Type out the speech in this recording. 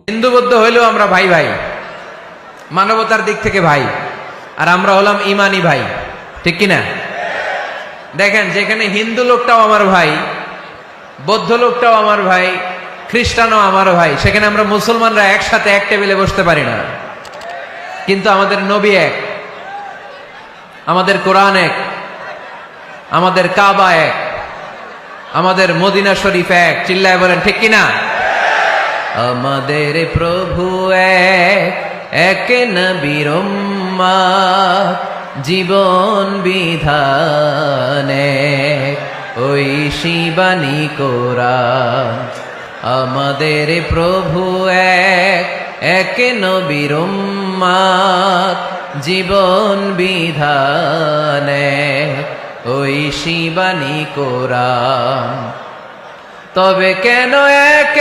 হিন্দু বৌদ্ধ হইলেও আমরা ভাই ভাই, মানবতার দিক থেকে ভাই, আর আমরা হলাম ইমানি ভাই, ঠিক কিনা? দেখেন, যেখানে হিন্দু লোকটাও আমার ভাই, বৌদ্ধ লোকটাও আমার ভাই, খ্রিস্টানও আমার ভাই, সেখানে আমরা মুসলমানরা একসাথে এক টেবিলে বসতে পারি না। কিন্তু আমাদের নবী এক, আমাদের কোরআন এক, আমাদের কাবা এক, আমাদের মদিনা শরীফ এক। চিল্লায় বলেন ঠিক কিনা? আমাদের প্রভু এক, এক নবীর উম্মত, জীবন বিধান এক, ওই শিবানী কোরআন। আমাদের প্রভু এক, এক নবীর উম্মত, জীবন বিধান এক, ওই শিবানী কোরআন। তবে কেন এক